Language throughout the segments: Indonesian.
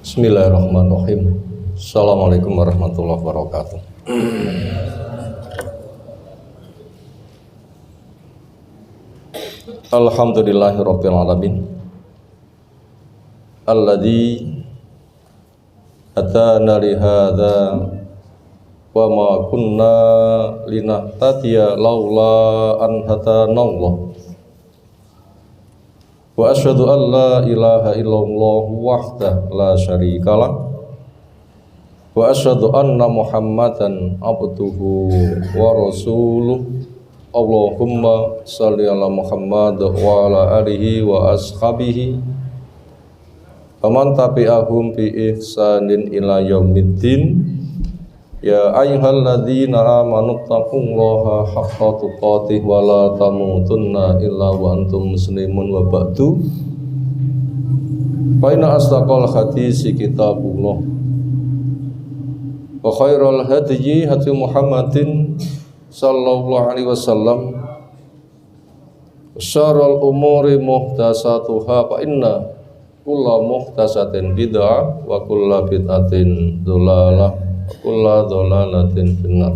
Bismillahirrahmanirrahim. Assalamualaikum warahmatullahi wabarakatuh. Alhamdulillahirabbil alamin. Alladzi atana li hadza wa ma kunna linahtadiya laula an hadana Allah. Wa asyhadu an la ilaha illallah wahdahu la syarikalah wa asyhadu anna Muhammadan abduhu wa rasuluh. Allahumma shalli ala Muhammad wa ala alihi wa ashabihi wa man tabi'ahum bi ihsanin ila yaumiddin. Ya ayyuhalladzina amanu taqullaha haqqa tuqatih wa la tamutunna illa wa antum muslimun wa ba'du. Fa inna asdaqal hadisi kitabullah wa khairal hadyi hadyu Muhammadin sallallahu alaihi wasallam. Syarrul umuri muhdatsatuha fa inna kulla muhdatsatin bid'ah wa kulla bid'atin dhalalah kulla dhalalatin finnar.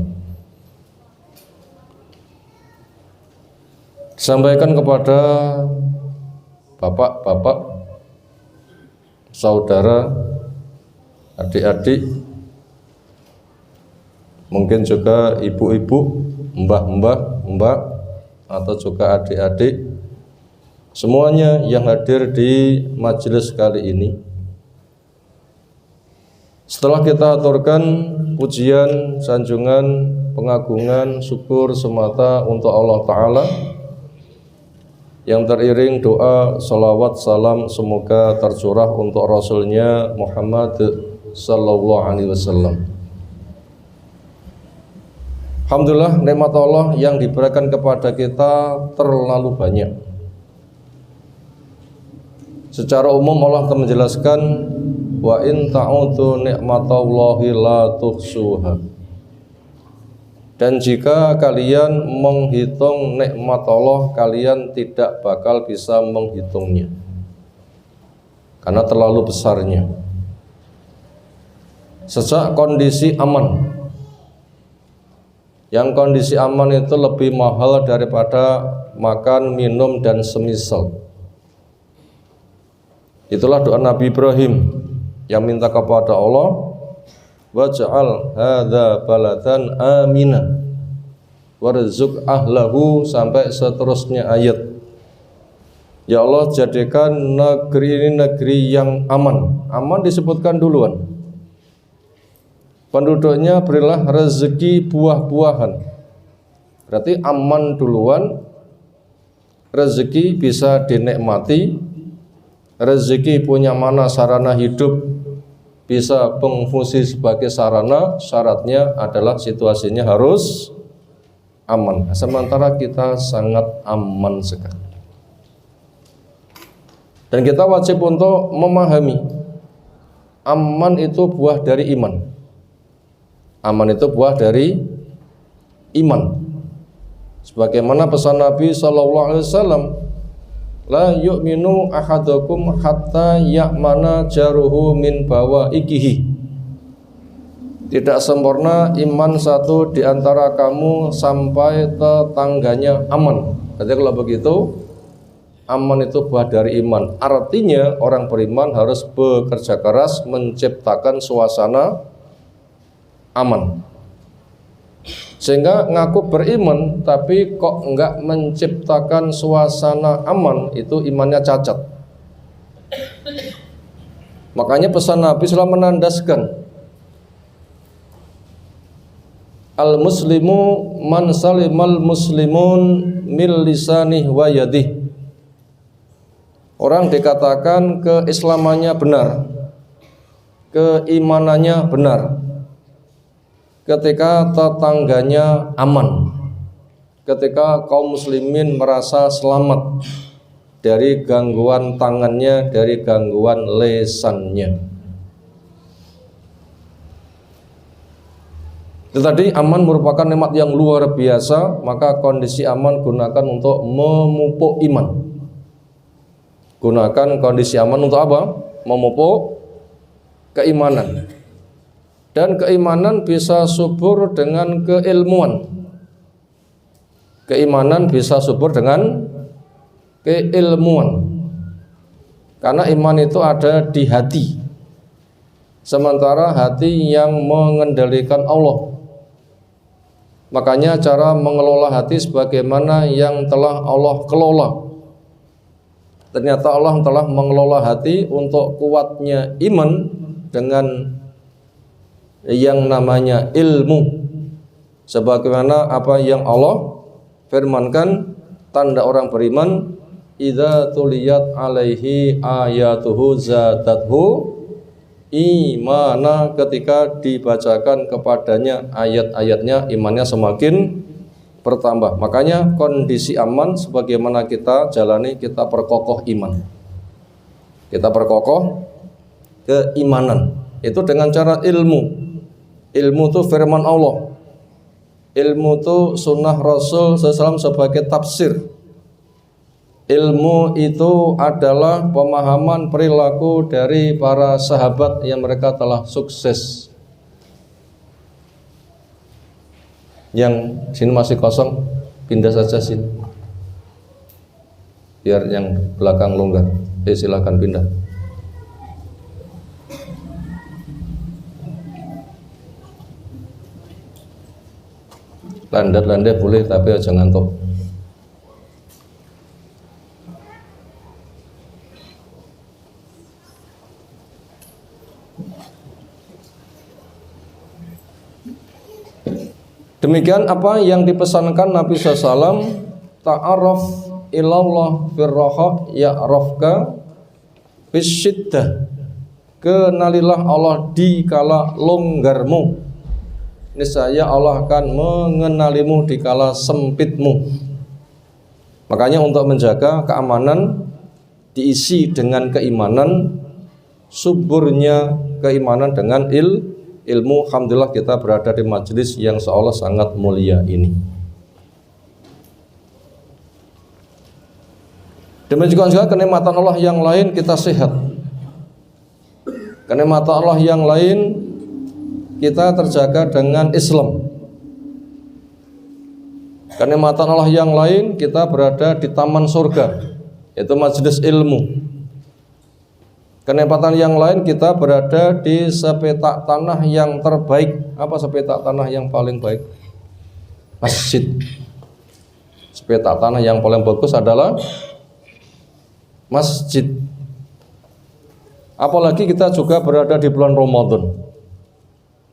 Sampaikan kepada bapak-bapak, saudara, adik-adik, mungkin juga ibu-ibu, mbah-mbah, mbak, atau juga adik-adik, semuanya yang hadir di majelis kali ini. Setelah kita aturkan pujian, sanjungan, pengagungan, syukur semata untuk Allah Ta'ala, yang teriring doa, salawat, salam semoga tercurah untuk Rasulnya Muhammad sallallahu alaihi wasallam. Alhamdulillah, nikmat Allah yang diberikan kepada kita terlalu banyak. Secara umum Allah telah menjelaskan, wa in ta'udzu ni'matallahi la tuhsuha. Dan jika kalian menghitung nikmat Allah, kalian tidak bakal bisa menghitungnya karena terlalu besarnya. Sejak kondisi aman, yang kondisi aman itu lebih mahal daripada makan, minum, dan semisal. Itulah doa Nabi Ibrahim yang minta kepada Allah, waj'al hadza baladan amina warzuq ahlahu, sampai seterusnya ayat. Ya Allah, jadikan negeri ini negeri yang aman. Aman disebutkan duluan. Penduduknya berilah rezeki buah-buahan. Berarti aman duluan, rezeki bisa dinikmati, rezeki punya mana sarana hidup bisa berfungsi sebagai sarana, syaratnya adalah situasinya harus aman. Sementara kita sangat aman sekali. Dan kita wajib untuk memahami, aman itu buah dari iman. Aman itu buah dari iman. Sebagaimana pesan Nabi sallallahu alaihi wasallam, la yu'minu ahadukum hatta ya'mana jaruhu min bawaikihi. Tidak sempurna iman satu di antara kamu sampai tetangganya aman. Jadi kalau begitu, aman itu buah dari iman. Artinya orang beriman harus bekerja keras menciptakan suasana aman. Sehingga ngaku beriman tapi kok enggak menciptakan suasana aman, itu imannya cacat. Makanya pesan Nabi selalu menandaskan, al-muslimu man salimal muslimun min lisanih wa yadih. Orang dikatakan keislamannya benar, keimanannya benar ketika tetangganya aman, ketika kaum muslimin merasa selamat dari gangguan tangannya, dari gangguan lesannya. Itu tadi aman merupakan nikmat yang luar biasa, maka kondisi aman gunakan untuk memupuk iman. Gunakan kondisi aman untuk apa? Memupuk keimanan. Dan keimanan bisa subur dengan keilmuan. Keimanan bisa subur dengan keilmuan. Karena iman itu ada di hati. Sementara hati yang mengendalikan Allah. Makanya cara mengelola hati sebagaimana yang telah Allah kelola. Ternyata Allah telah mengelola hati untuk kuatnya iman dengan yang namanya ilmu, sebagaimana apa yang Allah firmankan, tanda orang beriman, idza tuliyat alaihi ayatuhu zadathu imana, ketika dibacakan kepadanya ayat-ayatnya imannya semakin bertambah. Makanya kondisi aman sebagaimana kita jalani, kita perkokoh iman, kita perkokoh keimanan itu dengan cara ilmu. Ilmu itu firman Allah, ilmu itu sunnah Rasul SAW sebagai tafsir. Ilmu itu adalah pemahaman perilaku dari para sahabat yang mereka telah sukses. Yang sini masih kosong, pindah saja sini, biar yang belakang longgar. Silakan pindah. Landai-landai boleh, tapi aja ngantuk. Demikian apa yang dipesankan Nabi SAW, ta'aruf ilallah firraha ya'rafka bisyiddah. Kenalilah Allah di kala longgarmu, niscaya Allah akan mengenalimu di kala sempitmu. Makanya untuk menjaga keamanan diisi dengan keimanan, suburnya keimanan dengan ilmu. Alhamdulillah kita berada di majelis yang seolah sangat mulia ini. Demikian juga kenikmatan Allah yang lain, kita sehat. Kenikmatan Allah yang lain, kita terjaga dengan Islam. Kenikmatan Allah yang lain, kita berada di taman surga, yaitu majelis ilmu. Kenikmatan yang lain, kita berada di sepetak tanah yang terbaik. Apa sepetak tanah yang paling baik? Masjid. Sepetak tanah yang paling bagus adalah masjid. Apalagi kita juga berada di bulan Ramadan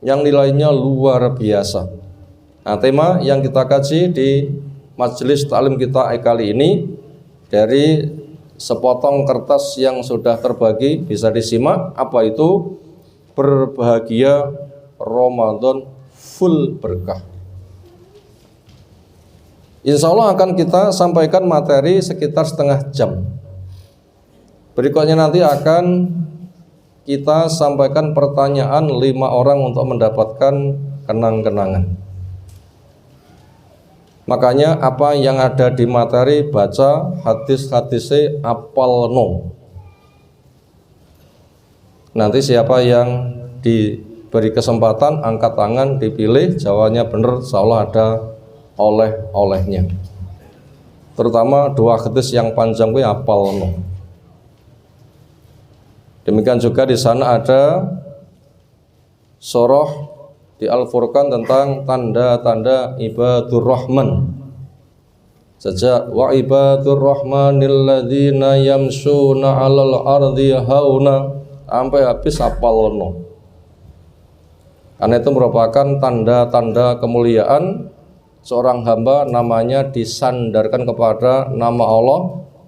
yang nilainya luar biasa. Nah, tema yang kita kaji di majelis taklim kita kali ini dari sepotong kertas yang sudah terbagi, bisa disimak. Apa itu? Berbahagia Ramadan full berkah. Insya Allah akan kita sampaikan materi sekitar setengah jam. Berikutnya nanti akan kita sampaikan pertanyaan 5 orang untuk mendapatkan kenang-kenangan. Makanya apa yang ada di materi, baca hadis-hadisnya, apal no. Nanti siapa yang diberi kesempatan angkat tangan, dipilih, jawabannya benar, insyaallah ada oleh-olehnya. Terutama 2 hadis yang panjang gue apal no. Demikian juga di sana ada surah di Al-Furqan tentang tanda-tanda ibadur rahman. Sejak wa ibadur rahmanil ladzina yamshuna 'alal ardi hauna sampai habis apalno. Karena itu merupakan tanda-tanda kemuliaan seorang hamba, namanya disandarkan kepada nama Allah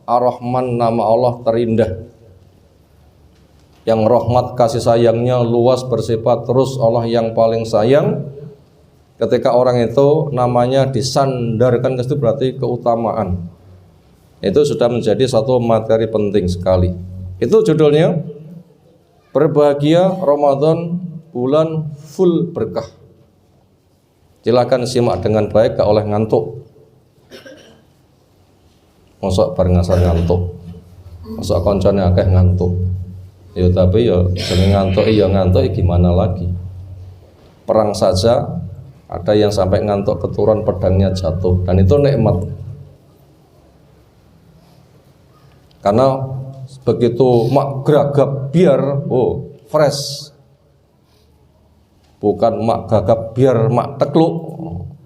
Ar-Rahman, nama Allah terindah, yang rahmat kasih sayangnya luas, bersifat terus Allah yang paling sayang. Ketika orang itu namanya disandarkan ke situ, berarti keutamaan. Itu sudah menjadi satu materi penting sekali. Itu judulnya Berbahagia Ramadan bulan full berkah. Silakan simak dengan baik, gak oleh ngantuk. Mosok bareng ngasar ngantuk, mosok koncone akeh ngantuk. Ya tapi ya jeneng ngantuk gimana lagi. Perang saja ada yang sampai ngantuk keturun pedangnya jatuh, dan itu nikmat. Karena begitu mak geragap biar fresh. Bukan mak gagap biar mak tekluk,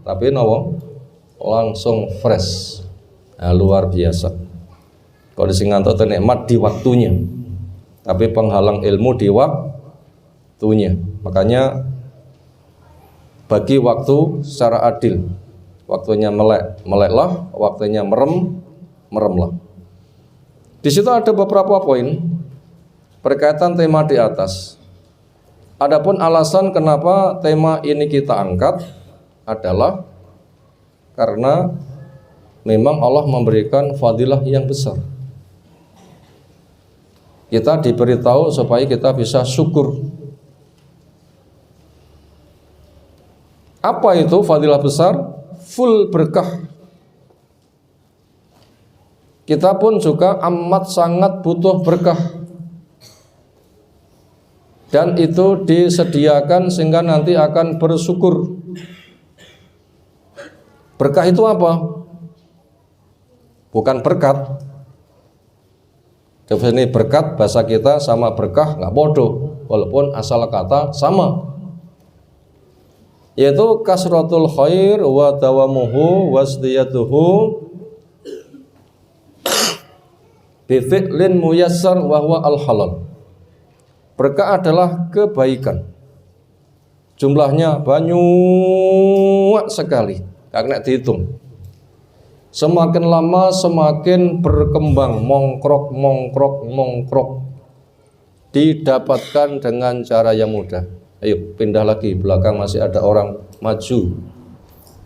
tapi langsung fresh. Nah, luar biasa. Kondisi ngantuk itu nikmat di waktunya, tapi penghalang ilmu di waktunya. Makanya bagi waktu secara adil. Waktunya meleklah, waktunya meremlah. Di situ ada beberapa poin berkaitan tema di atas. Adapun alasan kenapa tema ini kita angkat adalah karena memang Allah memberikan fadilah yang besar. Kita diberitahu supaya kita bisa syukur. Apa itu fadilah besar? Full berkah. Kita pun juga amat sangat butuh berkah. Dan itu disediakan sehingga nanti akan bersyukur. Berkah itu apa? Bukan berkat. Definisi berkat bahasa kita sama berkah nggak bodoh, walaupun asal kata sama. Yaitu kasratul khair wa dawamuhu wasdiyatuhu bi fi'lin muyassar wa huwa al-halal. Berkah adalah kebaikan. Jumlahnya banyak sekali, karena dihitung. Semakin lama semakin berkembang, mongkrok. Didapatkan dengan cara yang mudah. Ayo pindah lagi, belakang masih ada orang maju.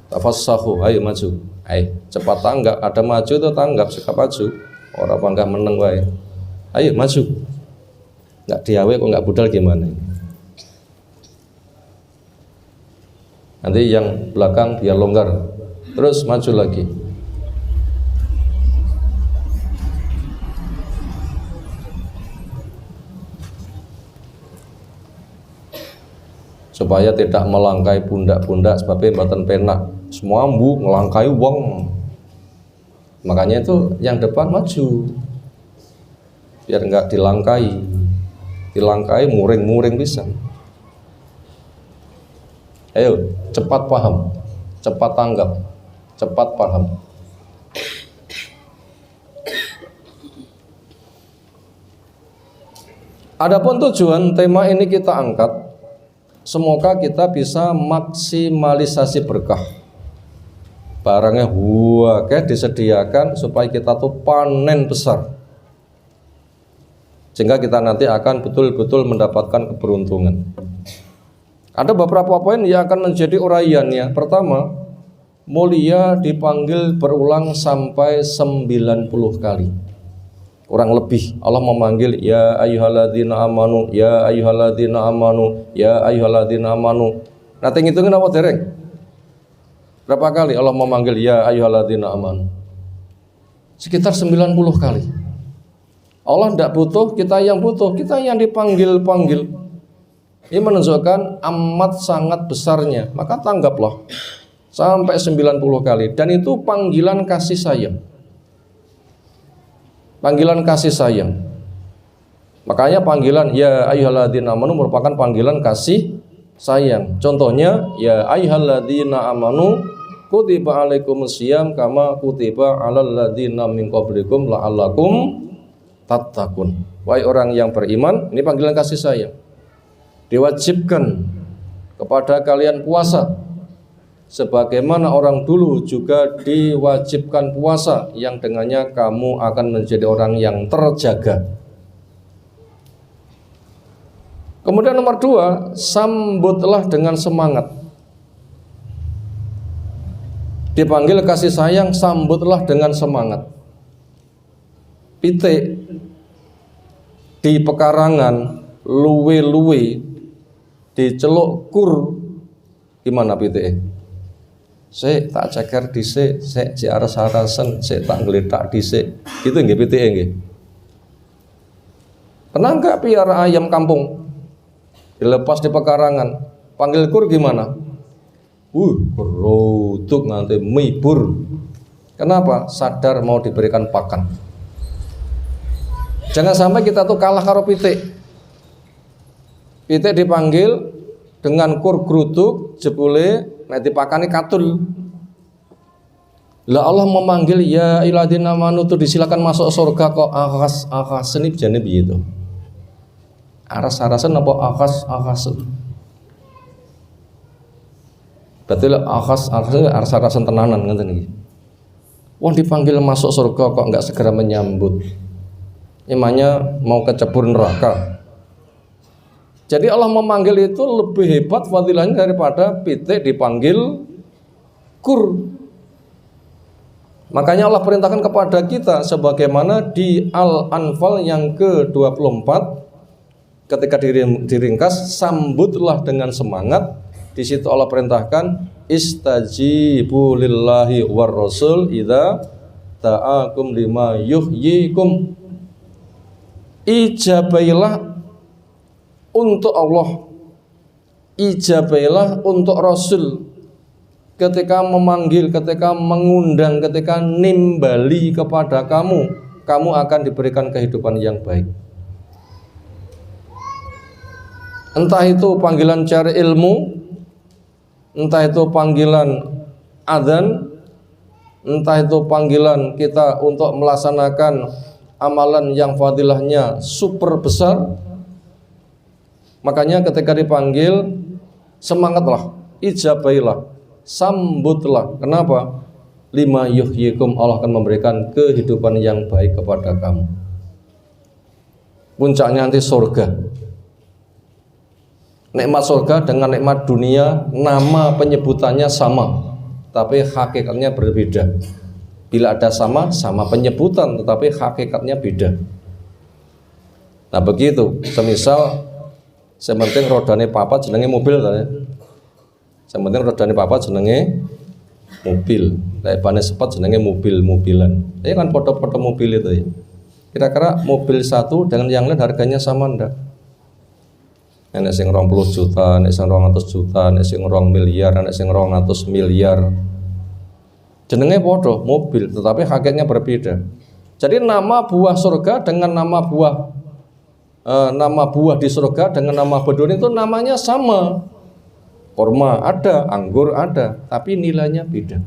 Tafassahu, ayo maju. Ayo cepat tanggap, ada maju itu tanggap, sikap maju. Orang bangga meneng wae. Ayo maju. Nggak diawe kok nggak budal gimana? Nanti yang belakang biar longgar. Terus maju lagi. Supaya tidak melangkai pundak-pundak sebabnya mboten penak. Semua ambu ngelangkai wong. Makanya itu yang depan maju. Biar enggak dilangkai. Dilangkai muring-muring bisa. Ayo, cepat paham, cepat tanggap, cepat paham. Adapun tujuan tema ini kita angkat, semoga kita bisa maksimalisasi berkah. Barangnya kayak disediakan supaya kita tuh panen besar. Sehingga kita nanti akan betul-betul mendapatkan keberuntungan. Ada beberapa poin yang akan menjadi uraiannya. Pertama, mulia dipanggil berulang sampai 90 kali. Kurang lebih Allah memanggil ya ayyuhalladzina amanu, ya ayyuhalladzina amanu, ya ayyuhalladzina amanu. Nanti ngitungin apa dereng? Berapa kali Allah memanggil ya ayyuhalladzina amanu? Sekitar 90 kali. Allah tidak butuh, kita yang butuh, kita yang dipanggil-panggil. Ini menunjukkan amat sangat besarnya. Maka tanggaplah sampai 90 kali. Dan itu panggilan kasih sayang. Panggilan kasih sayang. Makanya panggilan ya ayyuhalladzina amanu merupakan panggilan kasih sayang. Contohnya ya ayyuhalladzina amanu kutiba alaikumusiyam kama kutiba alal ladzina min qablikum la'allakum tattaqun. Wahai orang yang beriman, ini panggilan kasih sayang. Diwajibkan kepada kalian puasa sebagaimana orang dulu juga diwajibkan puasa yang dengannya kamu akan menjadi orang yang terjaga. Kemudian nomor 2, sambutlah dengan semangat. Dipanggil kasih sayang, sambutlah dengan semangat. Pitik di pekarangan luwe-luwe diceluk kur, gimana pitik? Sik tak ceker dhisik, sik diares-aresen, sik tak ngletak dhisik. Gitu nggih pitike nggih. Pernah nggak piara ayam kampung? Dilepas di pekarangan, panggil kur gimana? Geruduk nanti mibur. Kenapa? Sadar mau diberikan pakan. Jangan sampai kita tuh kalah karo pitik. Pitik dipanggil dengan kur geruduk, jebule nek dipakani katul. Lah Allah memanggil ya iladina manu tuh disilakan masuk surga kok akas ini jane piye to? Aras-arasan apa akas. Betul aras-arasan tenanan ngoten iki. Wong dipanggil masuk surga kok enggak segera menyambut. Emangnya mau kecebur neraka. Jadi Allah memanggil itu lebih hebat fadilahnya daripada pitik dipanggil kur. Makanya Allah perintahkan kepada kita sebagaimana di Al-Anfal yang ke-24 ketika diringkas, sambutlah dengan semangat. Di situ Allah perintahkan istajibu lillahi war rasul idza ta'akum lima yuhyikum. Ijabailah untuk Allah, ijabailah untuk Rasul ketika memanggil, ketika mengundang, ketika nimbali kepada kamu, kamu akan diberikan kehidupan yang baik. Entah itu panggilan cari ilmu, entah itu panggilan adzan, entah itu panggilan kita untuk melaksanakan amalan yang fadilahnya super besar. Makanya ketika dipanggil, semangatlah, ijabailah, sambutlah. Kenapa? Lima yuhyikum, Allah akan memberikan kehidupan yang baik kepada kamu. Puncaknya nanti surga. Nikmat surga dengan nikmat dunia, nama penyebutannya sama, tapi hakikatnya berbeda. Bila ada sama penyebutan, tetapi hakikatnya beda. Nah begitu, semisal sementing rodane papat jenenge mobil ta ya. Sementing rodane papat jenenge mobil. Lek bane sepet jenenge mobilan. Ini kan foto-foto mobil itu ya. Kira-kira mobil satu dengan yang lain harganya sama ndak? Nek sing 20 juta, nek sing 200 juta, nek sing 2 miliar, nek sing 200 miliar. Jenenge padha mobil, tetapi hakikatnya berbeda. Jadi nama buah surga dengan nama buah di surga dengan nama bedun itu namanya sama. Kurma ada, anggur ada, tapi nilainya beda.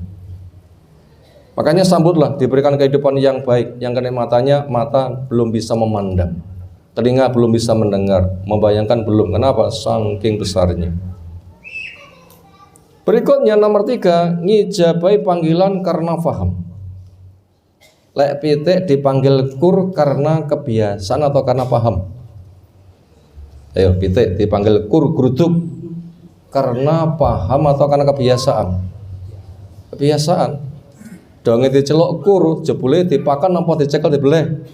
Makanya sambutlah, diberikan kehidupan yang baik, yang kenikmatannya mata belum bisa memandang, telinga belum bisa mendengar, membayangkan belum. Kenapa? Saking besarnya. Berikutnya nomor 3, ngijabai panggilan karena faham. Lek pitik dipanggil kur karena kebiasaan atau karena paham? Ayo pitik dipanggil kur geruduk karena paham atau karena kebiasaan? Kebiasaan. Donge diceluk kur, jebule dipakan apa dicekel dibeleh.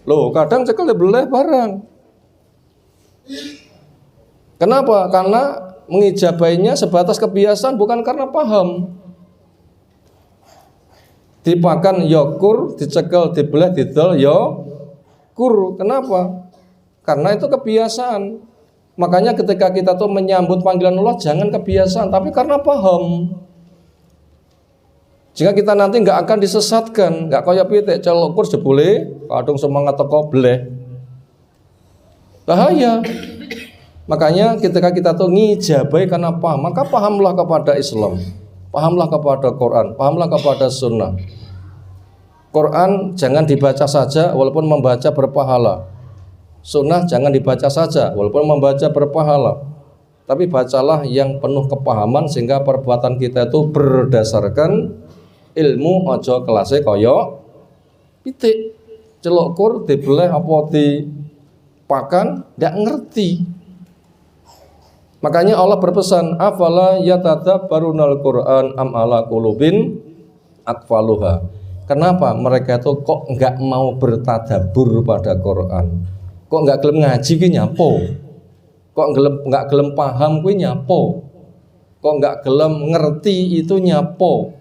Loh, kadang cekel dibeleh barang. Kenapa? Karena mengijabainya sebatas kebiasaan, bukan karena paham. Dipakan ya kur, dicekel dibeleh didol ya kur. Kenapa? Karena itu kebiasaan. Makanya ketika kita tuh menyambut panggilan Allah, jangan kebiasaan, tapi karena paham. Jika kita nanti nggak akan disesatkan, nggak kaya pitik celok kur jebule kadung semangat teko bleh. Bahaya. Makanya ketika kita tuh ngijabai karena paham, maka pahamlah kepada Islam, pahamlah kepada Quran, pahamlah kepada Sunnah. Quran jangan dibaca saja walaupun membaca berpahala. Sunnah jangan dibaca saja walaupun membaca berpahala. Tapi bacalah yang penuh kepahaman sehingga perbuatan kita itu berdasarkan ilmu, ojo kelase kaya pitik celok kur dibeleh apa dipakan ndak ngerti. Makanya Allah berpesan, afala yatadabbarunal Qur'an am ala qulubin aqfaluha. Kenapa mereka itu kok enggak mau bertadabur pada Quran? Kok enggak gelem ngaji ki nyapo? Kok enggak gelem paham kuwi nyapo? Kok enggak gelem ngerti itu nyapo?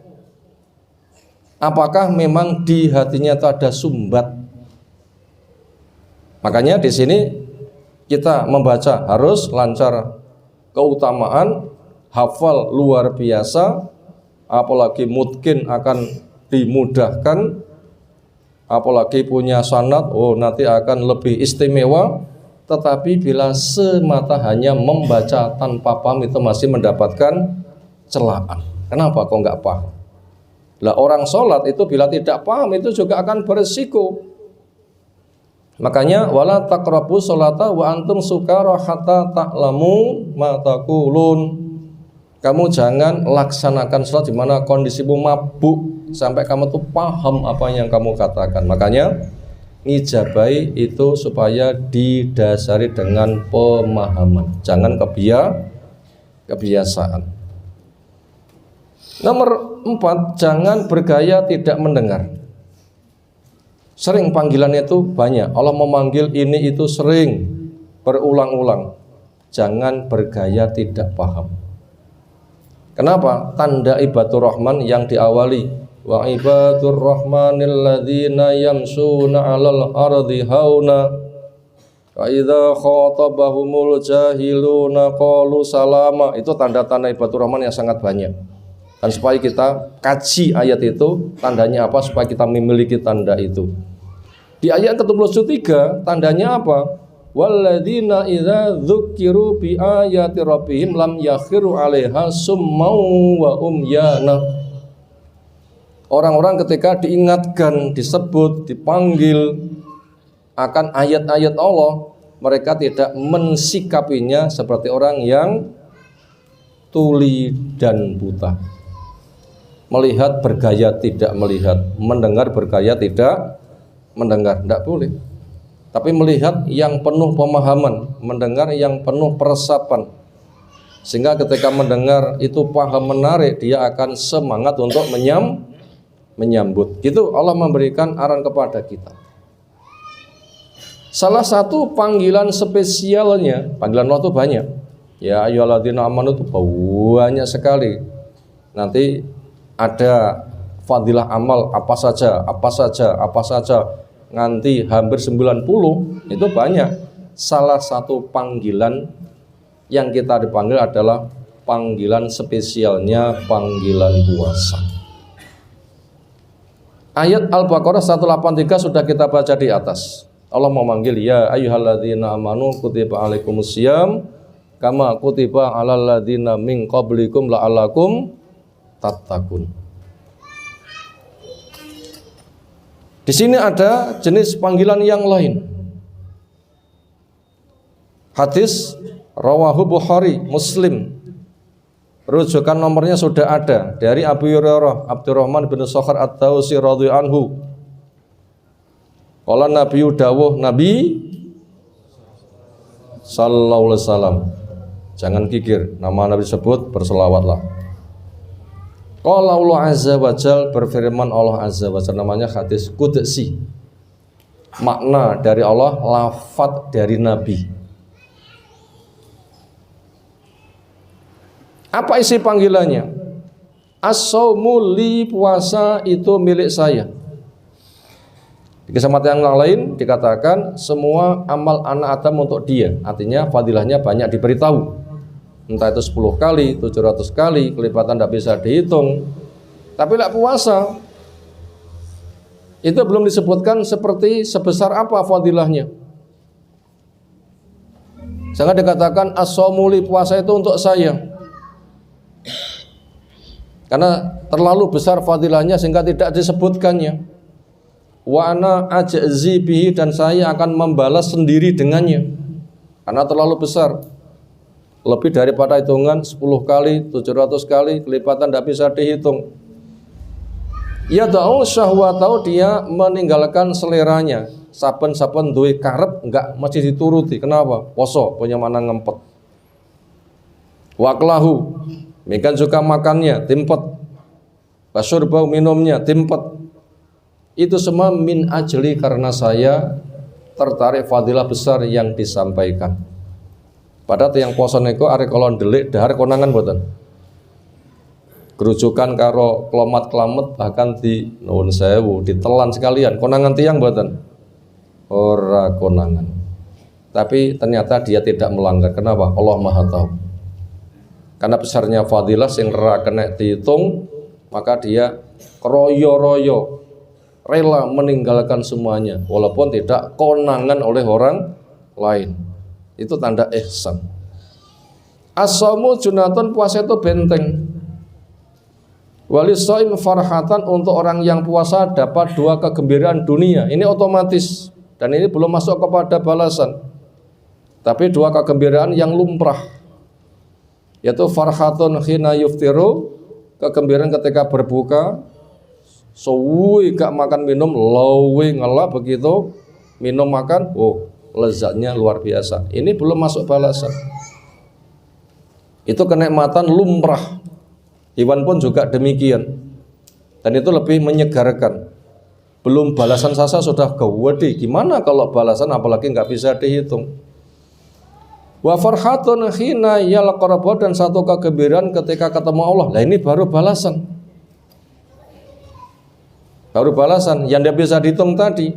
Apakah memang di hatinya itu ada sumbat? Makanya di sini kita membaca harus lancar, keutamaan hafal luar biasa, apalagi mungkin akan dimudahkan, apalagi punya sanad, oh nanti akan lebih istimewa. Tetapi bila semata hanya membaca tanpa paham itu masih mendapatkan celaan. Kenapa kok nggak paham? Lah orang sholat itu bila tidak paham itu juga akan beresiko. Makanya wala taqrabu sholata wa antum sukara hatta ta'lamu ma taqulun. Kamu jangan laksanakan sholat di mana kondisimu mabuk sampai kamu tuh paham apa yang kamu katakan. Makanya ngijabai itu supaya didasari dengan pemahaman, jangan kebiasaan. Nomor 4, jangan bergaya tidak mendengar. Sering panggilannya itu banyak, Allah memanggil ini itu sering, berulang-ulang. Jangan bergaya tidak paham. Kenapa? Tanda ibadur rahman yang diawali wa ibadur rahmanil ladzina yamsuna 'alal ardi hauna wa idza khatabahumul jahiluna qalu salama. Itu tanda-tanda ibadur rahman yang sangat banyak. Dan supaya kita kaji ayat itu, tandanya apa supaya kita memiliki tanda itu. Di ayat ke-23 tandanya apa? Walladzina idza dzukiru bi ayati rabbihim lam yakhiru 'alaiha summau wa umyana. Orang-orang ketika diingatkan, disebut, dipanggil akan ayat-ayat Allah, mereka tidak mensikapinya seperti orang yang tuli dan buta. Melihat bergaya tidak melihat, mendengar bergaya tidak mendengar, tidak boleh. Tapi melihat yang penuh pemahaman, mendengar yang penuh peresapan. Sehingga ketika mendengar itu paham menarik, dia akan semangat untuk menyambut. Gitu Allah memberikan arahan kepada kita. Salah satu panggilan spesialnya, panggilan Allah itu banyak. Ya ayyuhalladzina amanu itu banyak sekali. Nanti ada fadilah amal apa saja, nanti hampir 90 itu banyak. Salah satu panggilan yang kita dipanggil adalah panggilan spesialnya panggilan puasa. Ayat Al-Baqarah 183 sudah kita baca di atas. Allah memanggil ya ayyuhalladzina amanu kutiba alaikumusiyam kama kutiba alal ladzina min qablikum la'allakum tattaqun. Di sini ada jenis panggilan yang lain. Hadis rawahu Bukhari, Muslim. Rujukan nomornya sudah ada dari Abu Hurairah Abdurrahman bin Sakhar Ad-Dawsi radhiyallahu anhu. Qala Nabi dawuh Nabi sallallahu alaihi wasallam. Jangan kikir, nama Nabi sebut berselawatlah. Qala Allah azza wa jal, berfirman Allah azza wa jal, namanya hadis qudsi. Makna dari Allah, lafaz dari Nabi. Apa isi panggilannya? As-saumu li, puasa itu milik saya. Di kesempatan yang lain dikatakan semua amal anak Adam untuk dia. Artinya fadilahnya banyak diberitahu. Entah itu 10 kali, 700 kali, kelipatan tidak bisa dihitung. Tapi lah puasa itu belum disebutkan seperti sebesar apa fadilahnya. Jangan dikatakan as-saumu li, puasa itu untuk saya. Karena terlalu besar fadilahnya sehingga tidak disebutkannya. Wa ana ajzi bihi, dan saya akan membalas sendiri dengannya. Karena terlalu besar. Lebih daripada hitungan 10 kali, 700 kali, kelipatan tidak bisa dihitung. Ya da'u syahwatau, dia meninggalkan seleranya. Saben-saben duwe karep enggak mesti dituruti. Kenapa? Poso punya mana ngempet. Waklahu, mekan juga makannya timpet, basyurbau minumnya timpet. Itu semua min ajli, karena saya tertarik fadilah besar yang disampaikan. Padahal yang poso niku arek kolon delik dahar konangan mboten. Gerujukan karo klomat klamet bahkan di nuwun sewu ditelan sekalian konangan tiang mboten. Ora konangan. tapi ternyata dia tidak melanggar. Kenapa? Allah Maha tahu. Karena besarnya fadilah sing ora kena dihitung, maka dia keroyo-royo rela meninggalkan semuanya walaupun tidak konangan oleh orang lain. Itu tanda ihsan. As-saumu junatun, puasa itu benteng. Walisaim farhatan, untuk orang yang puasa dapat 2 kegembiraan dunia. Ini otomatis dan ini belum masuk kepada balasan. Tapi 2 kegembiraan yang lumrah, yaitu farhatun hina yuftiru, kegembiraan ketika berbuka, suwi gak makan minum, lawi ngelak begitu minum makan, oh lezatnya luar biasa. Ini belum masuk balasan. Itu kenikmatan lumrah. Hewan pun juga demikian. Dan itu lebih menyegarkan. Belum balasan sasa sudah gawedi. Gimana kalau balasan apalagi nggak bisa dihitung. Wa farhatun hina yalqaraba, dan 1 kegembiraan ketika ketemu Allah. Lah ini baru balasan. Baru balasan yang tidak bisa dihitung tadi.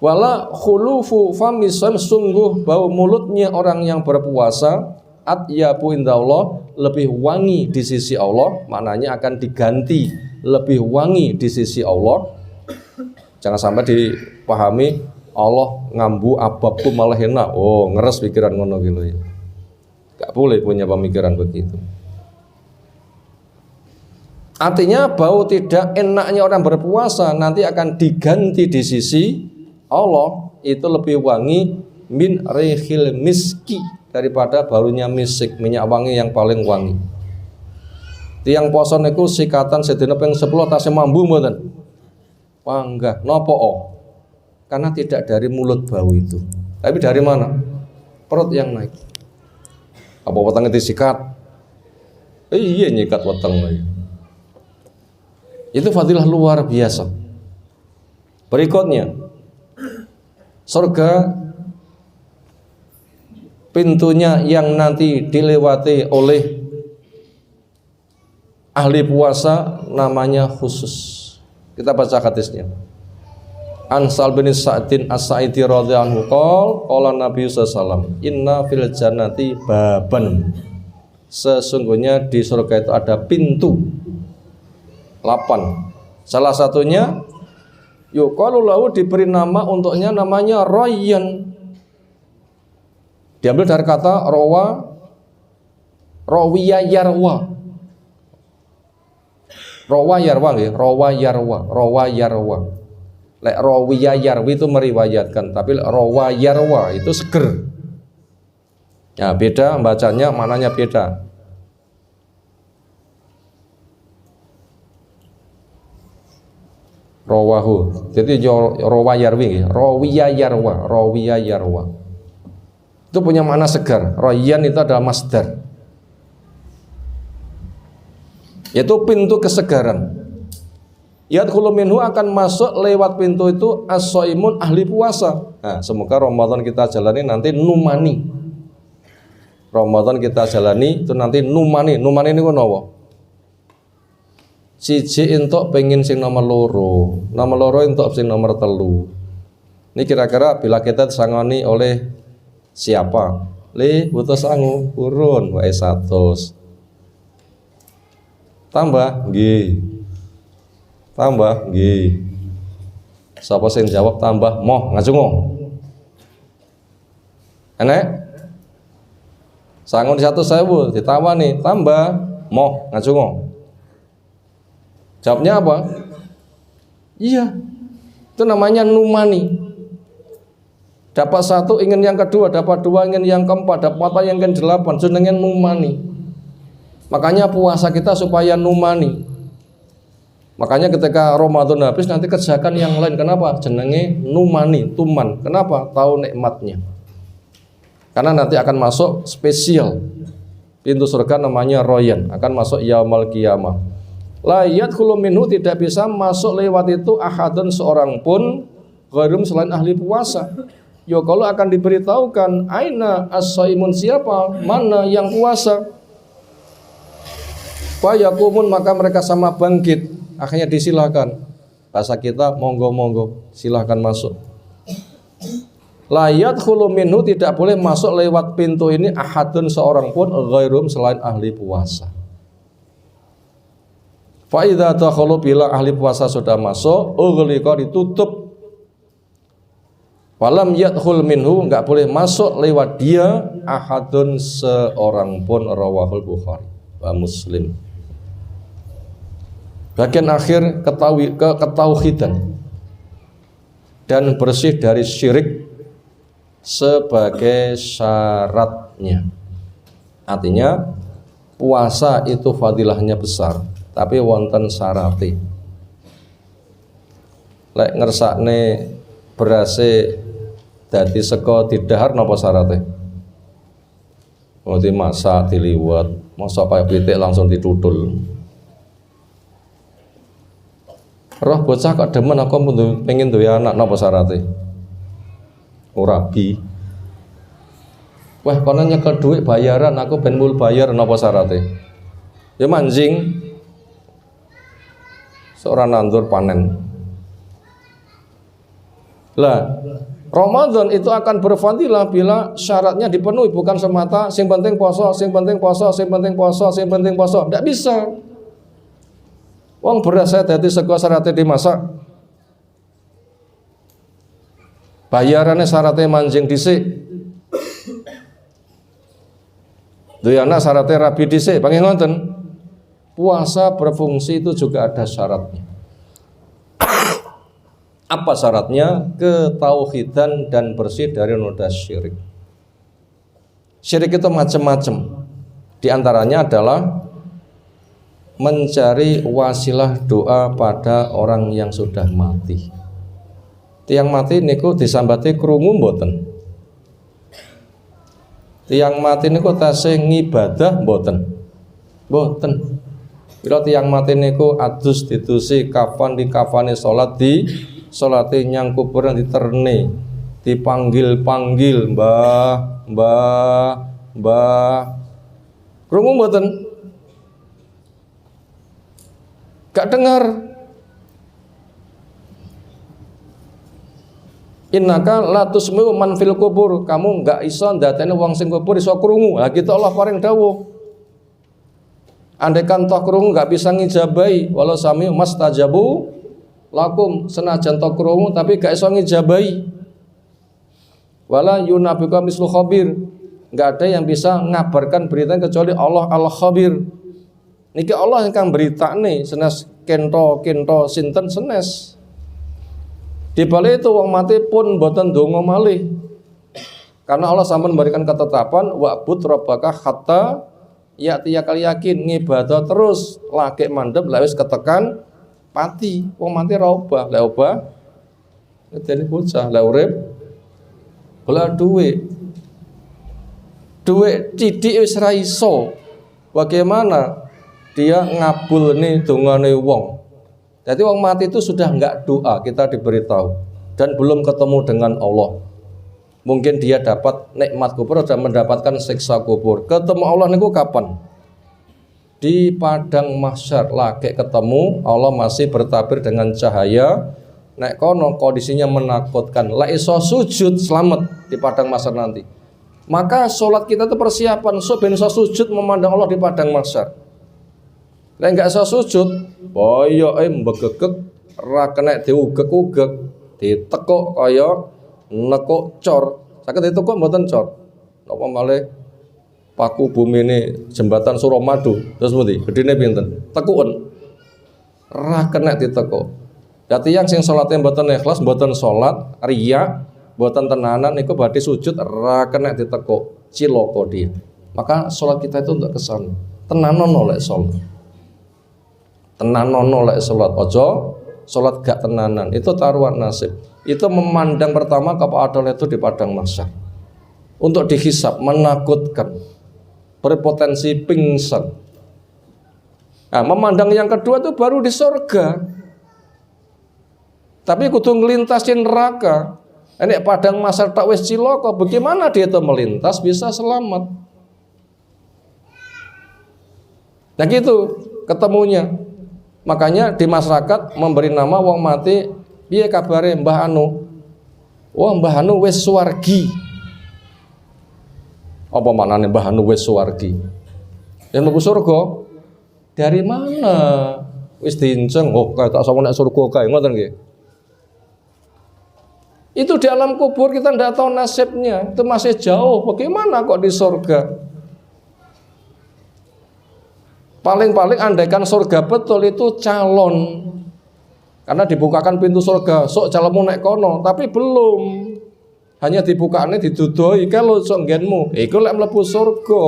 Wala khulufu famisam, sungguh bau mulutnya orang yang berpuasa atyabu indallah, lebih wangi di sisi Allah. Maknanya akan diganti lebih wangi di sisi Allah. Jangan sampai dipahami Allah ngambu ababku malah enak. Oh, ngeres pikiran ngono gitu ya. Gak boleh punya pemikiran begitu. Artinya bau tidak enaknya orang berpuasa nanti akan diganti di sisi Allah, itu lebih wangi min rihil miski, daripada barunya misik, minyak wangi yang paling wangi. Tiang poso niku sikatan sedina ping 10 tasih mambu mboten? Panggah napa Karena tidak dari mulut bau itu. Tapi dari mana? Perut yang naik. Apa wetenge disikat? Iya nyikat weteng. Itu fadilah luar biasa. Berikutnya, surga pintunya yang nanti dilewati oleh ahli puasa namanya khusus. Kita baca hadisnya. Ansal bin Sa'din As-Sa'idi radhiyallahu anhu qala Nabi sallallahu alaihi wasallam, inna fil jannati baban, sesungguhnya di surga itu ada pintu 8. Salah satunya yuqalu lahu, diberi nama untuknya, namanya Rayyan. Diambil dari kata rawiya yarwa. Rawa yarwa. Lek rawiya yarwi itu meriwayatkan, tapi rawa yarwa itu seger. Ya beda bacanya, maknanya beda. Rawahu. Jadi rawa yarwi, rawiya yarwa. Itu punya makna segar. Rayyan itu adalah masdar, yaitu pintu kesegaran. Yadkhulu minhu, akan masuk lewat pintu itu as-shaimun, ahli puasa. Nah, semoga Ramadan kita jalani nanti numani. Ramadan kita jalani itu nanti numani. Numani ini apa? Siji entuk pengen sing nomor loro entuk sing nomor 3. Ini kira-kira bila kita disangoni oleh siapa? Butuh sangu, urun wae 100. Tambah nggih. Tambah nggih. Sapa sing jawab tambah moh ngajungo? Enek? Sangun 100.000 ditawani tambah moh ngajungo. Jawabnya apa? Iya. Itu namanya numani. Dapat 1 ingin yang kedua, dapat 2 ingin yang keempat, dapat 4 yang ke-8, jenenge numani. Makanya puasa kita supaya numani. Makanya ketika Ramadan habis nanti kerjakan yang lain. Kenapa? Jenenge numani, tuman. Kenapa? Tahu nikmatnya. Karena nanti akan masuk spesial. Pintu surga namanya Rayyan, akan masuk yaumul qiyamah. La yadkhulu minhu, tidak bisa masuk lewat itu ahadun, seorang pun, ghairum, selain ahli puasa. Yo kalau akan diberitahukan, aina as-shaimun, siapa? Mana yang puasa? Fa yaqumun, maka mereka sama bangkit. Akhirnya disilahkan, bahasa kita monggo-monggo, silahkan masuk. La yadkhulu minhu, tidak boleh masuk lewat pintu ini ahadun, seorang pun, ghairum, selain ahli puasa. Fa idza dakhalu, bila ahli puasa sudah masuk, ughliqa, ditutup. Walam yadkhul minhu, enggak boleh masuk lewat dia ahadun, seorang pun. Rawahul Bukhari wa Muslim. Bagian akhir ketauhidan dan bersih dari syirik sebagai syaratnya. Artinya puasa itu fadilahnya besar, tapi wonten syarate. Lek ngersakne berase dadi sego didahar napa syarate? Oh, dimasak, diliwet, masa kaya pitik langsung ditutul. Roh bocah kok demen aku pengen duwe anak, napa syarate? Rabi. Wah, kono nyekel duit bayaran, aku ben mul bayar, napa syarate? Ya manjing. Seorang nandur panen. Lah, Ramadan itu akan berfadilah bila syaratnya dipenuhi, bukan semata sing penting poso, sing penting poso, sing penting poso, sing penting poso. Ndak bisa. Wong beras saya dadi sego syaratnya dimasak. Bayarannya syaratnya manjing dhisik. Duwe anak syaratnya rabi dhisik, panggih ngoten. Puasa berfungsi itu juga ada syaratnya. Apa syaratnya? Ketauhidan dan bersih dari noda syirik. Syirik itu macam-macam. Di antaranya adalah mencari wasilah doa pada orang yang sudah mati. Tiang mati niku disambati krungu mboten? Tiang mati niku tasih ngibadah mboten? Mboten. Bila tiang mati niku adus ditusi, kafan di kafane, salat di salate, nyang kuburan diterne, dipanggil-panggil, mbah, mbah, mbah. Krungu mboten? Gak dengar. Innaka la tusmi'u man fil kubur, kamu enggak iso ndateni wong sing kubur iso krungu. Lah kita Allah paring dawuh. Andaikan toh krungu enggak bisa ngijabahi, walau sami mastajabu lakum, senajan toh krungu tapi gak iso ngijabahi. Wala yunabika mislu khabir, enggak ada yang bisa ngabarkan berita kecuali Allah al-khabir. Niki Allah ingkang beritane senes kento sinten senes. Di balik itu wong mati pun boten donga malih. Karena Allah sampun memberikan ketetapan wa'bud rabbaka hatta ya'tiyakal yakin, ngibadah terus lagi mandep lek wis ketekan pati. Wong mati ra obah, lek obah ngedeni bocah, lek urip bola duit. Duit cidik wis ra iso. Bagaimana dia ngabulne dongane wong? Jadi wong mati itu sudah enggak doa, kita diberitahu, dan belum ketemu dengan Allah. Mungkin dia dapat nikmat kubur dan mendapatkan siksa kubur. Ketemu Allah niku kapan? Di padang mahsyar lagi ketemu Allah, masih bertabir dengan cahaya. Nek kono kondisinya menakutkan, la iso sujud selamat di padang mahsyar nanti. Maka sholat kita itu persiapan so ben iso sujud memandang Allah di padang mahsyar. Lek enggak iso sujud, boyo mbegegek, ra kena diugek-ugek, ditekuk kaya nekuk cor. Saged ditekuk mboten cor. Napa malih paku bumi ini jembatan Suramadu, terus pundi? Gedene pinten? Tekuken. Ra kena ditekuk. Dadi yang sing salate mboten ikhlas, mboten salat, riya, mboten tenanan niku badhe sujud ra kena ditekuk, cilaka dia. Maka salat kita itu untuk kesana. Tenanono lek salat. Tenanono lek salat, aja salat gak tenanan. Itu taruhan nasib. Itu memandang pertama kepada Allah itu di padang mahsyar. Untuk dihisab, menakutkan, berpotensi pingsan. Nah, memandang yang kedua itu baru di surga. Tapi kudu ngelintasin neraka. Ini padang mahsyar tak wis cilaka, bagaimana dia itu melintas bisa selamat? Nah gitu ketemunya. Makanya di masyarakat memberi nama wong mati, piye kabare Mbah Anu? Wah, Mbah Anu wis suwargi. Apa maknane Mbah Anu wis suwargi? Ya mlebu surga. Dari mana? Wis diinceng, oh kayak tak sama nek surga kae, ngoten nggih. Itu di alam kubur kita tidak tahu nasibnya, itu masih jauh. Bagaimana kok di surga? Paling-paling andaikan surga betul itu calon, karena dibukakan pintu surga, sok calonmu nek kono, tapi belum. Hanya dibukane didudoi kalau sok nggenmu, iku lek mlebu surga.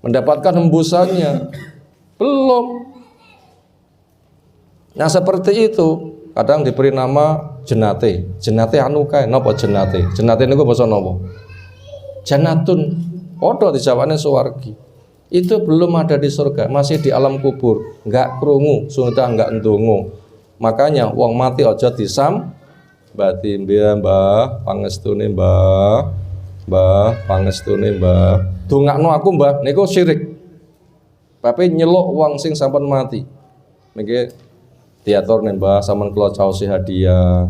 Mendapatkan hembusannya belum. Nah seperti itu kadang diberi nama jenate anu kae napa jenate niku basa napa janatun padha dijawane suwargi. Itu belum ada di surga, masih di alam kubur, enggak krungu sudah enggak ndonga. Makanya wong mati aja disambati Mbah pangestune Mbah pangestune Mbah dongakno aku Mbah niku syirik. Tapi nyeluk wong sing sampun mati. Niki diaturne Mbah sampean kula caosi hadiah.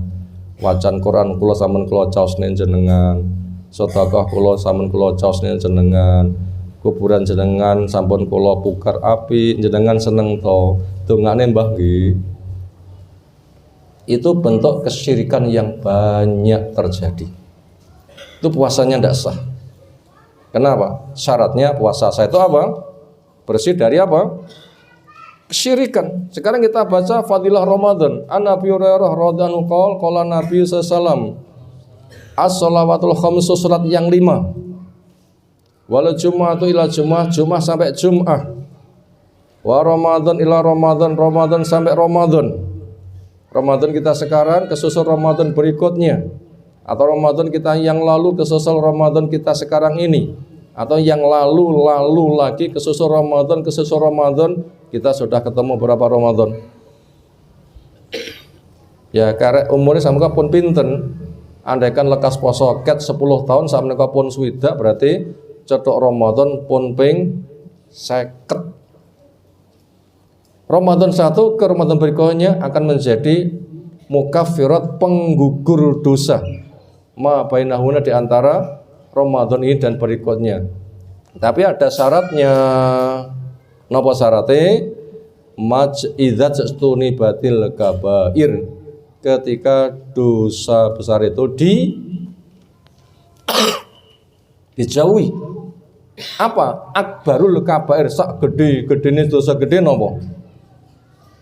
Wacan Quran kula sampean kula caosne jenengan. Sedekah kula sampean kula caosne jenengan. Kuburan jenengan sampun kula pukar api jenengan seneng to. Dongane Mbah nggih. Itu bentuk kesyirikan yang banyak terjadi. Itu puasanya tidak sah. Kenapa? Syaratnya puasa saya itu apa? Bersih dari apa? Kesyirikan. Sekarang kita baca Fadilah Ramadan. An Nabi Hurairah radhiyallahu anhu qala Nabi sallallahu as-shalawatul khamsu salat yang 5. Wal jumu'atu ila jumu'ah, jumu'ah sampai Jum'ah. Wa Ramadan ila Ramadan, Ramadan sampai Ramadan. Ramadan kita sekarang kesusul Ramadan berikutnya. Atau Ramadan kita yang lalu kesusul Ramadan kita sekarang ini, atau yang lalu lagi kesusul Ramadan kita sudah ketemu berapa Ramadan? Ya karek umurnya sampeyan pun pinten, andaikan lekas poso ket 10 tahun sampeyan pun swidak berarti cetok Ramadan pun ping 50. Ramadan 1 ke Ramadan berikutnya akan menjadi mukaffirat, penggugur dosa. Ma bainahuna di antara Ramadan ini dan berikutnya. Tapi ada syaratnya. Napa syaratnya? Idzat stuni batil kabair. Ketika dosa besar itu dijauhi. Apa? Akbarul kabair, sak gede-gedene dosa gede napa?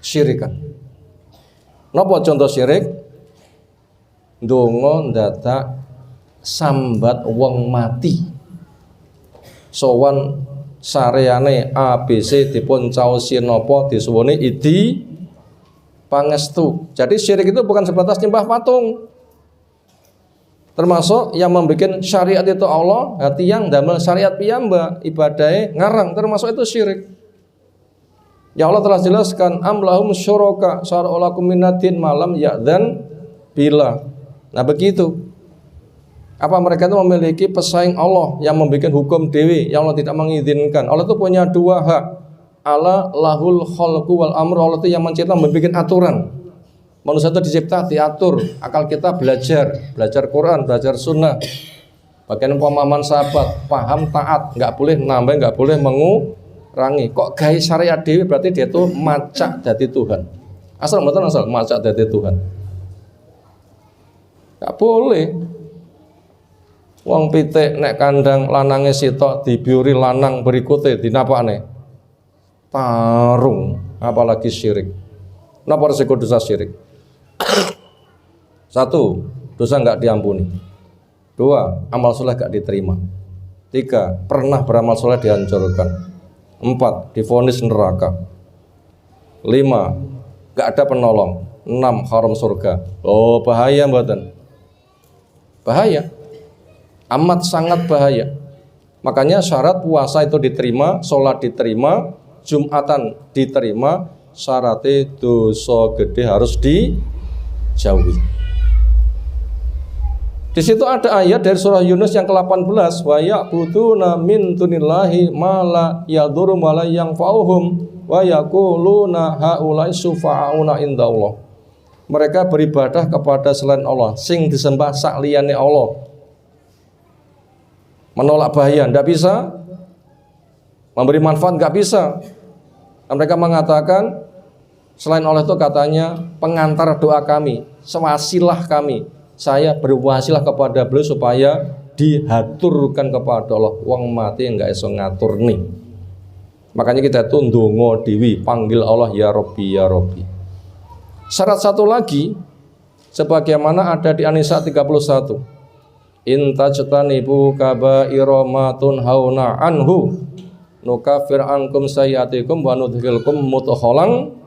Syirikan. Napa contoh syirik? Ndonga ndadak sambat wong mati. Sowan sareane ABC dipun caosi napa disuwuni idi pangestu. Jadi syirik itu bukan sebatas nyembah patung. Termasuk yang membuat syariat itu Allah, hati yang damel syariat piyambak, ibadahnya ngarang, termasuk itu syirik. Ya Allah telah jelaskan amlahum syuraka syara'u lakum minadin malam ya'dzan bila. Nah begitu. Apa mereka itu memiliki pesaing Allah yang membuat hukum dewi yang Allah tidak mengizinkan. Allah itu punya dua hak. Allah lahul khalqu wal amru. Allah itu yang mencipta, membuat aturan. Manusia itu dicipta diatur. Akal kita belajar Quran, belajar sunnah. Bagian pemahaman sahabat, paham taat, nggak boleh nambah, nggak boleh mengurangi. Kok gawe syariat dewi berarti dia itu macak dadi Tuhan. Asal macak dadi Tuhan. Gak boleh. Wong pitik nek kandang lanange sitok dibiuri lanang berikutnya dinapakne tarung, apalagi syirik. Napa resiko dosa syirik? 1, dosa enggak diampuni. 2, amal soleh enggak diterima. 3, pernah beramal soleh dihancurkan. 4, divonis neraka. 5, enggak ada penolong. 6, haram surga. Oh, bahaya mboten? Bahaya, amat sangat bahaya. Makanya syarat puasa itu diterima, sholat diterima, Jumatan diterima, syaratnya dosa gede harus dijauhi. Di situ ada ayat dari surah Yunus yang ke-18, wa ya'buduna min dunillahi ma la yadurru wa la yanfa'uhum wa yaquluna haula'i syufa'auna indallah. mereka beribadah kepada selain Allah, sing disembah sak liyane Allah. Menolak bahaya tidak bisa, memberi manfaat nggak bisa. Mereka mengatakan selain Allah itu katanya pengantar doa kami, sewasilah kami. Saya berwasilah kepada beliau supaya dihaturkan kepada Allah. Wong mati nggak iso ngatur nih. Makanya kita itu ndonga dewi, panggil Allah ya Rabbi ya Rabbi. Syarat satu lagi sebagaimana ada di An-Nisa 31. In tajtanibu kaba'ira ma tunhauna anhu nukafir ankum sayyatikum wa nudkhilkum mudkhalan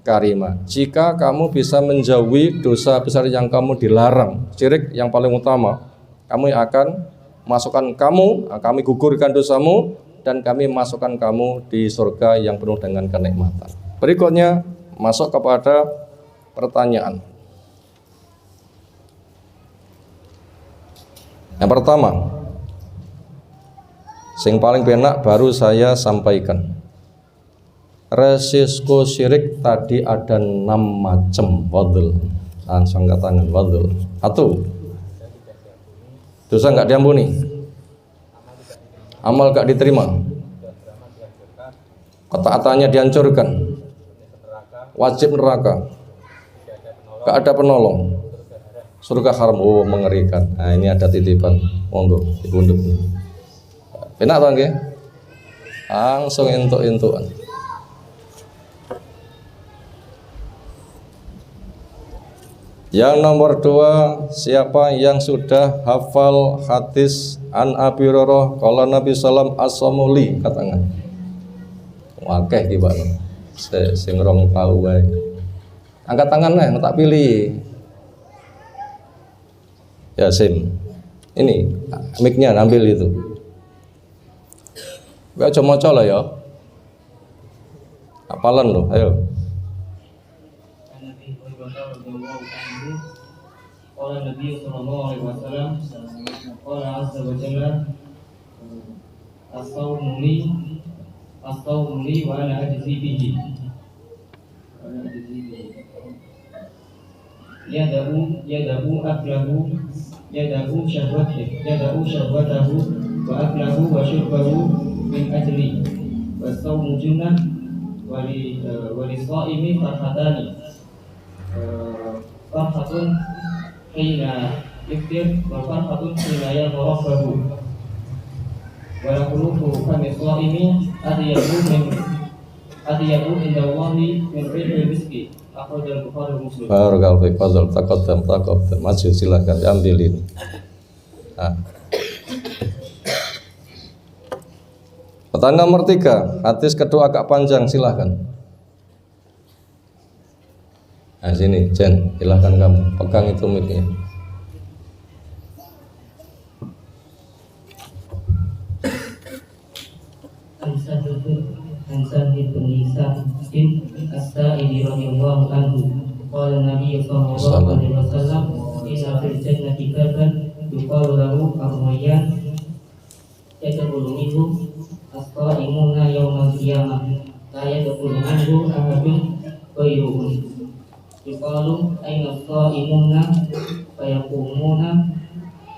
karima. Jika kamu bisa menjauhi dosa besar yang kamu dilarang, syirik yang paling utama, kami akan masukkan kamu, kami gugurkan dosamu, dan kami masukkan kamu di surga yang penuh dengan kenikmatan. Berikutnya masuk kepada pertanyaan. Yang pertama, sing paling penak baru saya sampaikan. Resiko syirik tadi ada 6 macam. Wadul, langsung angkat tangan. Wadul. 1. Dosa nggak diampuni, amal nggak diterima, ketaatannya dihancurkan, wajib neraka, nggak ada penolong, surga haram. Oh, mengerikan. Nah, ini ada titipan, monggo dibunduk. Penak toh nggih? Langsung entuk-entukan. Yang nomor 2, siapa yang sudah hafal hadis An Abi Hurairah qala Nabi sallam as-samuli katakan. Wakeh iki Pak. Sing rong tau wae. Angkat tangan nih, tak pilih. Ya Sim. Ini mic-nya ambil itu. Gak cuma maca ya. Hafalan loh, ayo. Qala Nabi sallallahu alaihi wasallam qala azza wa jalla as-sawmu li wa ana ajzi bihi yada'u aklahu yada'u syahwatahu wa aklahu wa syurbahu min ajli was-sawmu junnah wa li-shaimi farhatani farhatun hina yuftir wa farhatun hina yadhrabahu wa yaquluhu kami-shaimi adiyabu inda Allahi min rizqi rizqi akhrajahu Bukhari Muslim. Barakallahu fiik. Fadhal taqaddam maju silakan diambilin. Pertanyaan nomor 3, hadis kedua agak panjang, silakan. Nah sini, Jen, silahkan kamu pegang itu mic-nya. Hansan bin Sa'id as-Sa'idi radhiyallahu anhu qala Nabi sallallahu alaihi wasallam inna fil jannati baban yuqalu lahu ar-rayyan yadkhulu minhu as-qa'imuna yawmal qiyamah la yadkhulu minhu ahadun ghayruhum yuqalu ayna as-qa'imuna fa yaqumuna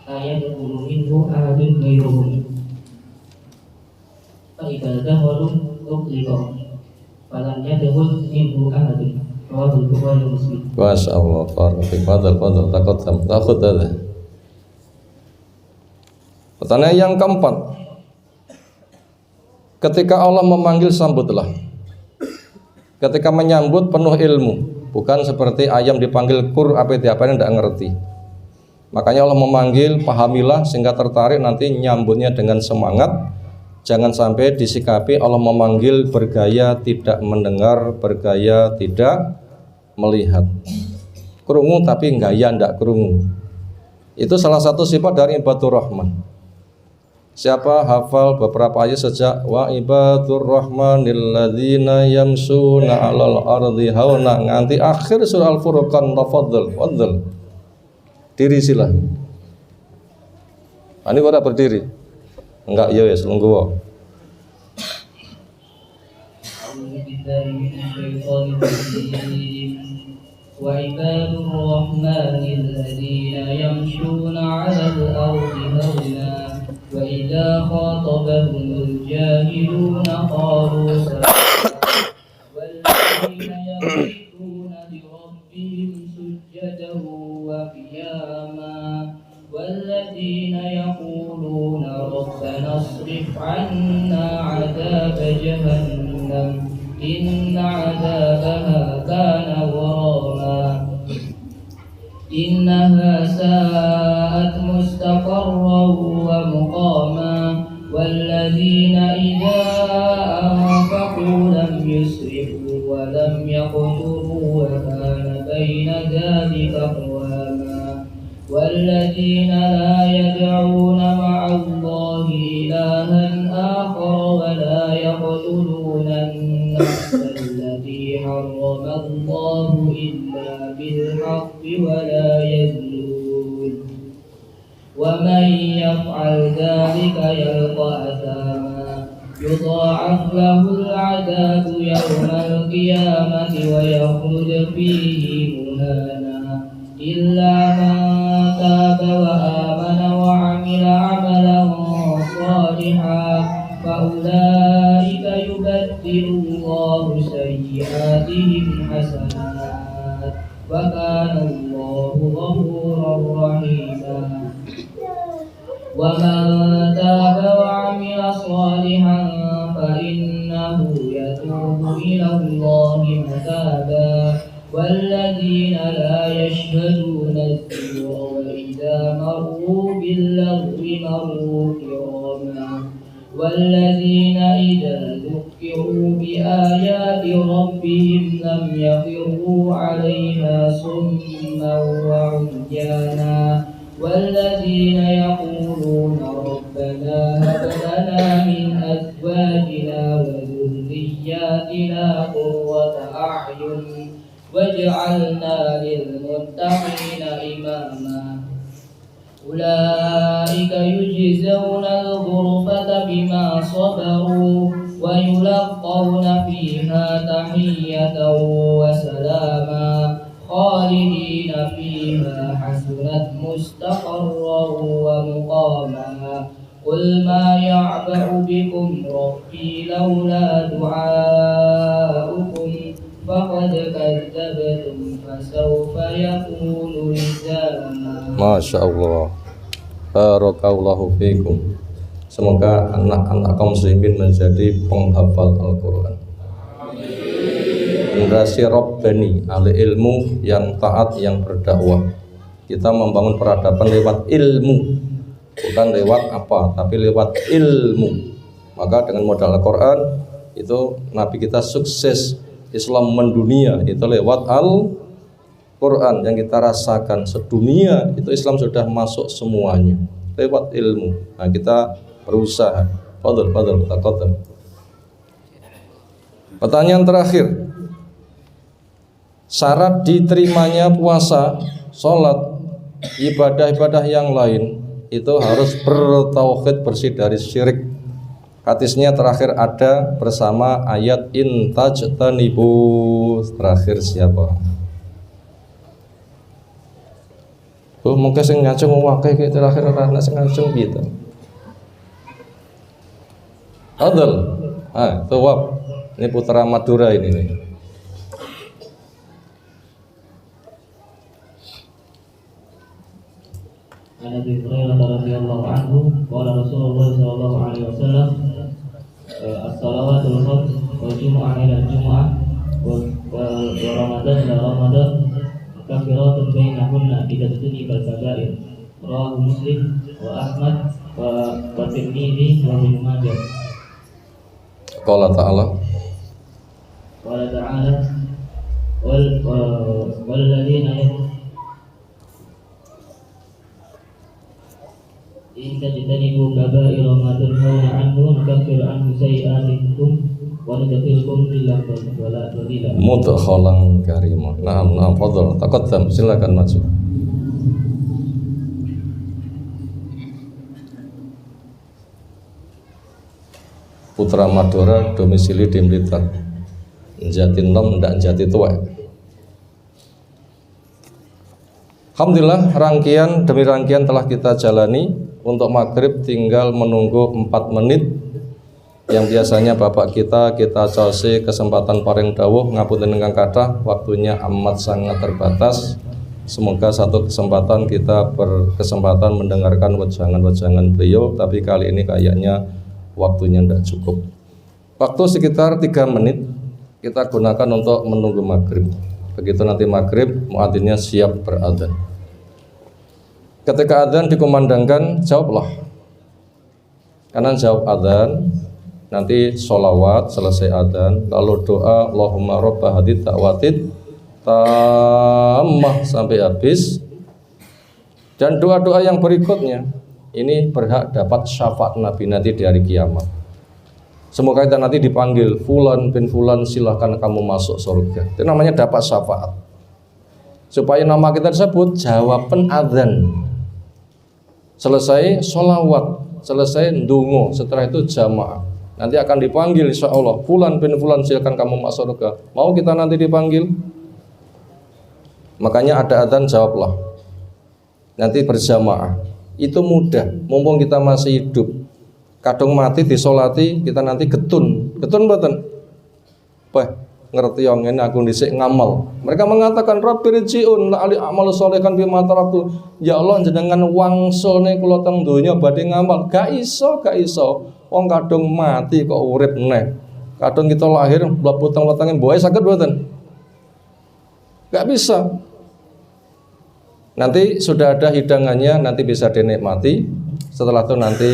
la yadkhulu minhu ahadun ghayruhum fa idza dakhalu uqliqa falam yadkhul minhu ahadun rawahu Bukhari Muslim. Masyaallah, fadhal takut ada. Pertanyaan yang keempat, ketika Allah memanggil sambutlah. Ketika menyambut penuh ilmu, bukan seperti ayam dipanggil kur apa diapain tidak ngerti. Makanya Allah memanggil, pahamilah sehingga tertarik, nanti nyambutnya dengan semangat. Jangan sampai disikapi Allah memanggil bergaya tidak mendengar, bergaya tidak melihat. Krungu tapi gaya ndak krungu. Itu salah satu sifat dari ibadur rahman. Siapa hafal beberapa ayat sejak wa ibadur rahmanil ladzina yamsuna 'alal ardi hauna nganti akhir surah Al-Furqan, tafadhal, fadhal. Diri sila. Ini pada berdiri. Enggak, ya wes lungguh. وعباد الرحمن الذين يمشون على الأرض هونا وإذا خاطبهم الجاهلون قالوا سلاما والذين يبيتون لربهم سجدا وقياما والذين يقولون ربنا اصرف عنا عذاب جهنم إن عذابها كان غراما إنها ساءت مستقرا ومقاما والذين إذا أنفقوا لم يسرفوا ولم يقتروا وكان بين ذلك قواما والذين لا يدعون مع الله إلها آخر ولا يقتلون النفس التي حرم الله إلا بالحق ولا يزنون ومن يفعل ذلك يلقى أثاما يضاعف له العذاب يوم القيامة ويخلد فيه مهانا إلا من تاب وآمن وعمل عملا صالحا فأولئك يبدل الله سيئاتهم حسنات وكان الله غفورا رحيما ومن تاب وعمل صالحا فإنه يتوب إلى الله متابا والذين لا يشهدون الزور وإذا مروا باللغو مروا كراما والذين إذا ذكروا بآيات ربهم لم يخروا عليها صما وعميانا والذين يقولون ربنا هب لنا من أزواجنا وذرياتنا قرة أعين واجعلنا للمتقين إماما أولئك يجزون الغرفة بما صبروا ويلقون فيها تحية وسلاما خالدين فيها حسنت مستقرا ومقاما قل ما يعبأ بكم ربي لولا دعاؤكم فقد كذبتم فسوف يكون لزاما. Masya Allah, barakallahu fikum. Semoga anak-anak kaum muslimin menjadi penghafal Al-Quran. Generasi Rabbani, ahli ilmu yang taat, yang berdakwah. Kita membangun peradaban lewat ilmu, bukan lewat apa, tapi lewat ilmu. Maka dengan modal Al-Quran itu Nabi kita sukses. Islam mendunia itu lewat Al-Quran yang kita rasakan sedunia itu Islam sudah masuk semuanya lewat ilmu. Nah kita berusaha. Fadl, taqaddam. Pertanyaan terakhir, syarat diterimanya puasa, sholat, ibadah-ibadah yang lain itu harus bertauhid, bersih dari syirik. Hadisnya terakhir ada bersama ayat intajtanibu. Terakhir siapa? Mungkin sing ngacung wakai ke terakhir karena sing ngacung gitu. Adil. Tawab. Ini putra Madura ini nih. An Abi Hurairah radhiyallahu anhu qala Rasulullah sallallahu alaihi wasallam as-salawatul khams wal jumu'ah ila jumu'ah wa ramadan ila ramadan kafiratun bainahunna idza tunibal kabair. Rawahu Muslim wa Ahmad wa Tirmidzi wa Ibnu Majah. Qala ta'ala walladzina in tajtanibu kaba'ira ma tunhauna anhu nukaffir anhu sayi'atikum wa nudkhilkum fil mudkhalan karimah. Na'am, fadhal. Taqaddam, silakan maju. Putra Madura, domisili di Blitar. Jati Nom ndak Jati Tua. Alhamdulillah rangkaian demi rangkaian telah kita jalani. Untuk maghrib tinggal menunggu 4 menit. Yang biasanya bapak kita cose kesempatan paring dawuh ngapunten ingkang kathah, waktunya amat sangat terbatas. Semoga satu kesempatan kita berkesempatan mendengarkan wejangan-wejangan beliau, tapi kali ini kayaknya waktunya tidak cukup. Waktu sekitar 3 menit kita gunakan untuk menunggu maghrib. Begitu nanti maghrib, muadzinnya siap beradzan. Ketika adzan dikumandangkan, jawablah. Kanan jawab adzan, nanti sholawat selesai adzan, lalu doa Allahumma robba hadid ta'watid tammah sampai habis. Dan doa-doa yang berikutnya ini berhak dapat syafaat Nabi nanti di hari kiamat. Semoga kita nanti dipanggil fulan bin fulan, silahkan kamu masuk surga. Itu namanya dapat syafaat. Supaya nama kita disebut jawaban adzan. Selesai sholawat, selesai ndungo, setelah itu jamaah. Nanti akan dipanggil insya Allah, fulan bin fulan silakan kamu masuk surga. Mau kita nanti dipanggil? Makanya ada adzan, jawablah. Nanti berjamaah. Itu mudah, mumpung kita masih hidup. Kadung mati disolati, kita nanti getun mboten? Ngerti yang ini aku dhisik ngamal. Mereka mengatakan Rabbi rji'un la ali a'malu sholihan bima taraktu. Ya Allah jenengan wangsone kula teng donya badhe ngamal. Gak iso. Wong kadung mati kok urip neh. Kadung kita lahir mlebu teng wetenge mboe saged mboten? Gak bisa. Nanti sudah ada hidangannya, nanti bisa dinikmati. Setelah itu nanti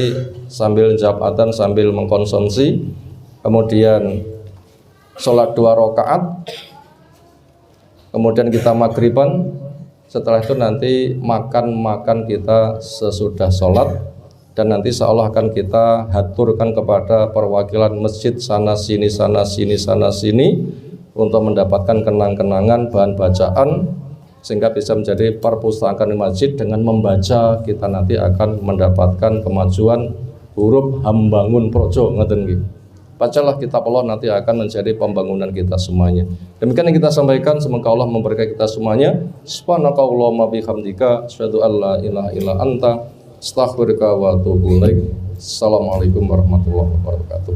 sambil jawab adzan, sambil mengkonsumsi, kemudian sholat 2 rakaat, kemudian kita maghriban. Setelah itu nanti makan kita sesudah sholat, dan nanti seolah akan kita haturkan kepada perwakilan masjid sana sini untuk mendapatkan kenang-kenangan bahan bacaan, sehingga bisa menjadi perpustakaan di masjid. Dengan membaca kita nanti akan mendapatkan kemajuan huruf hambangun projo ngeten nggih. Bacalah kitab Allah, nanti akan menjadi pembangunan kita semuanya. Demikian yang kita sampaikan, semoga Allah memberkahi kita semuanya. Subhanakallahumma bihamdika asyhadu an la ilaha illa anta astaghfiruka wa atubu ilaik. Assalamualaikum warahmatullahi wabarakatuh.